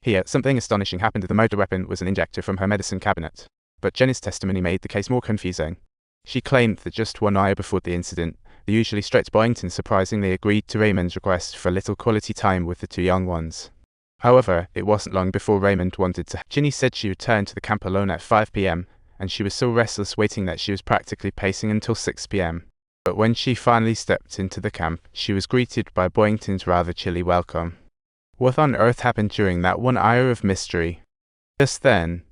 Here, something astonishing happened. The murder weapon was an injector from her medicine cabinet. But Jenny's testimony made the case more confusing. She claimed that just 1 hour before the incident, the usually strict Boynton surprisingly agreed to Raymond's request for a little quality time with the two young ones. However, it wasn't long before Raymond wanted to. Ginny said she returned to the camp alone at 5 p.m, and she was so restless waiting that she was practically pacing until 6 p.m. But when she finally stepped into the camp, she was greeted by Boynton's rather chilly welcome. What on earth happened during that 1 hour of mystery? Just then,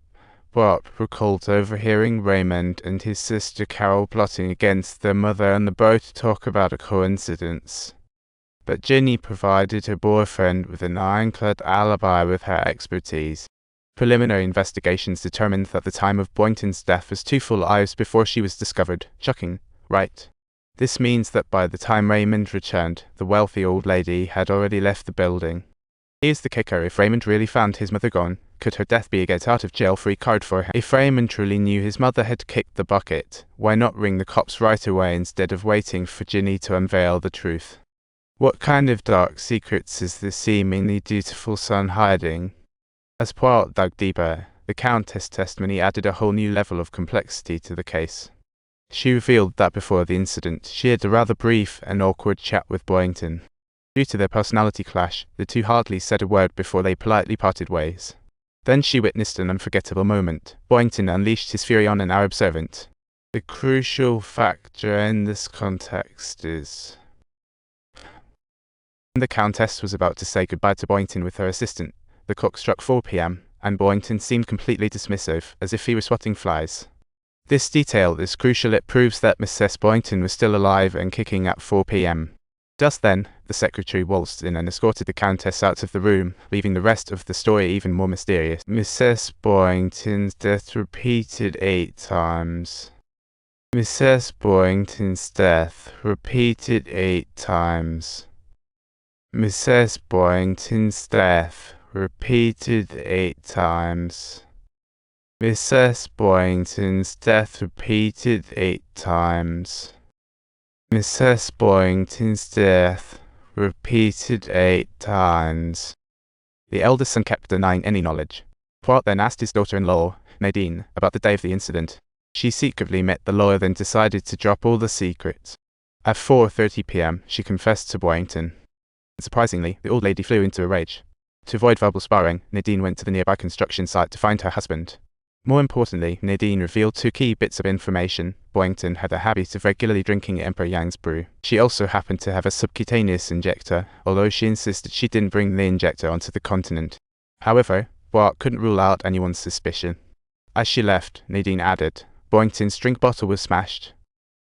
Poirot recalled overhearing Raymond and his sister Carol plotting against their mother and the both talk about a coincidence. But Ginny provided her boyfriend with an ironclad alibi with her expertise. Preliminary investigations determined that the time of Boynton's death was 2 full hours before she was discovered. Shocking, right? This means that by the time Raymond returned, the wealthy old lady had already left the building. Here's the kicker: if Raymond really found his mother gone, could her death be a get-out-of-jail-free card for him? If Raymond truly knew his mother had kicked the bucket, why not ring the cops right away instead of waiting for Ginny to unveil the truth? What kind of dark secrets is this seemingly dutiful son hiding? As Poirot dug deeper, the Countess' testimony added a whole new level of complexity to the case. She revealed that before the incident, she had a rather brief and awkward chat with Boynton. Due to their personality clash, the two hardly said a word before they politely parted ways. Then she witnessed an unforgettable moment. Boynton unleashed his fury on an Arab servant. The crucial factor in this context is... The Countess was about to say goodbye to Boynton with her assistant. The clock struck 4 p.m, and Boynton seemed completely dismissive, as if he were swatting flies. This detail is crucial. It proves that Mrs. Boynton was still alive and kicking at 4 p.m. Just then, the secretary waltzed in and escorted the Countess out of the room, leaving the rest of the story even more mysterious. Mrs. Boynton's death repeated 8 times. Mrs. Boynton's death repeated 8 times. Mrs. Boynton's death repeated 8 times. Mrs. Boynton's death repeated 8 times. Mrs. Boynton's death repeated 8 times. The eldest son kept denying any knowledge. Poirot then asked his daughter-in-law, Nadine, about the day of the incident. She secretly met the lawyer, then decided to drop all the secrets. At 4:30 p.m, she confessed to Boynton. Surprisingly, the old lady flew into a rage. To avoid verbal sparring, Nadine went to the nearby construction site to find her husband. More importantly, Nadine revealed 2 key bits of information. Boynton had a habit of regularly drinking Emperor Yang's brew. She also happened to have a subcutaneous injector, although she insisted she didn't bring the injector onto the continent. However, Poirot couldn't rule out anyone's suspicion. As she left, Nadine added, Boynton's drink bottle was smashed.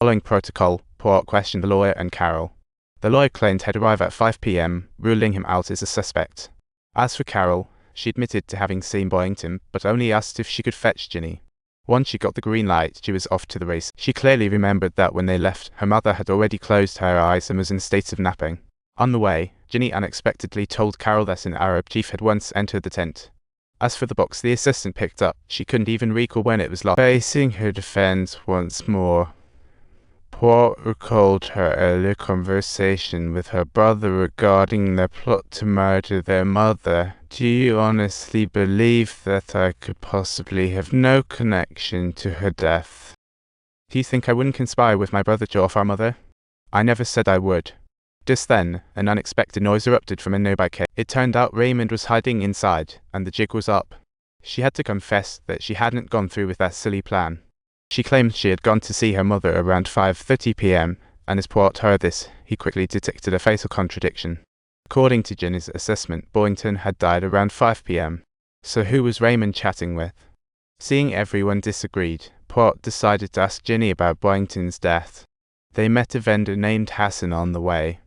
Following protocol, Poirot questioned the lawyer and Carol. The lawyer claimed he'd arrive at 5 p.m, ruling him out as a suspect. As for Carol, she admitted to having seen Boynton, but only asked if she could fetch Ginny. Once she got the green light, she was off to the race. She clearly remembered that when they left, her mother had already closed her eyes and was in a state of napping. On the way, Ginny unexpectedly told Carol that an Arab chief had once entered the tent. As for the box the assistant picked up, she couldn't even recall when it was locked. Facing her defense once more, Poirot recalled her earlier conversation with her brother regarding their plot to murder their mother. Do you honestly believe that I could possibly have no connection to her death? Do you think I wouldn't conspire with my brother to off our mother? I never said I would. Just then, an unexpected noise erupted from a nearby cave. It turned out Raymond was hiding inside, and the jig was up. She had to confess that she hadn't gone through with that silly plan. She claimed she had gone to see her mother around 5:30 p.m, and as Poirot heard this, he quickly detected a fatal contradiction. According to Ginny's assessment, Boynton had died around 5 p.m. So who was Raymond chatting with? Seeing everyone disagreed, Poirot decided to ask Ginny about Boynton's death. They met a vendor named Hassan on the way.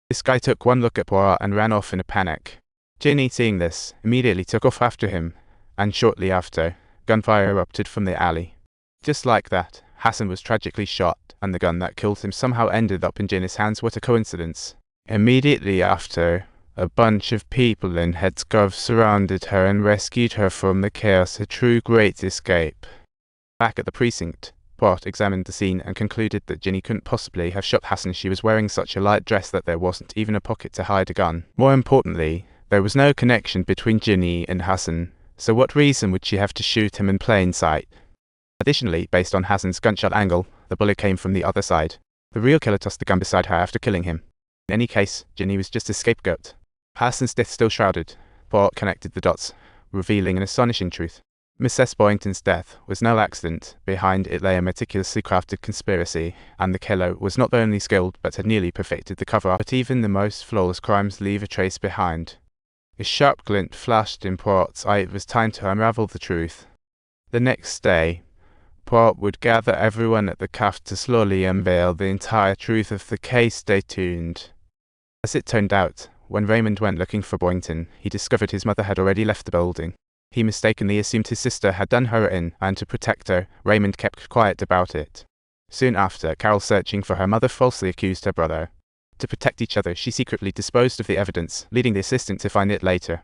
This guy took one look at Poirot and ran off in a panic. Ginny, seeing this, immediately took off after him, and shortly after, gunfire erupted from the alley. Just like that, Hassan was tragically shot, and the gun that killed him somehow ended up in Ginny's hands. What a coincidence. Immediately after, a bunch of people in headscarves surrounded her and rescued her from the chaos, a true great escape. Back at the precinct, Poirot examined the scene and concluded that Ginny couldn't possibly have shot Hassan. She was wearing such a light dress that there wasn't even a pocket to hide a gun. More importantly, There was no connection between Ginny and Hassan, so what reason would she have to shoot him in plain sight? Additionally, based on Hassan's gunshot angle, the bullet came from the other side. The real killer tossed the gun beside her after killing him. In any case, Ginny was just a scapegoat. Hassan's death still shrouded. Poirot connected the dots, revealing an astonishing truth. Mrs. Boynton's death was no accident. Behind it lay a meticulously crafted conspiracy, and the killer was not only skilled but had nearly perfected the cover-up. But even the most flawless crimes leave a trace behind. A sharp glint flashed in Poirot's eye. It was time to unravel the truth. The next day, Poirot would gather everyone at the cafe to slowly unveil the entire truth of the case. Stay tuned. As it turned out, when Raymond went looking for Boynton, he discovered his mother had already left the building. He mistakenly assumed his sister had done her in, and to protect her, Raymond kept quiet about it. Soon after, Carol, searching for her mother, falsely accused her brother. To protect each other, she secretly disposed of the evidence, leading the assistant to find it later.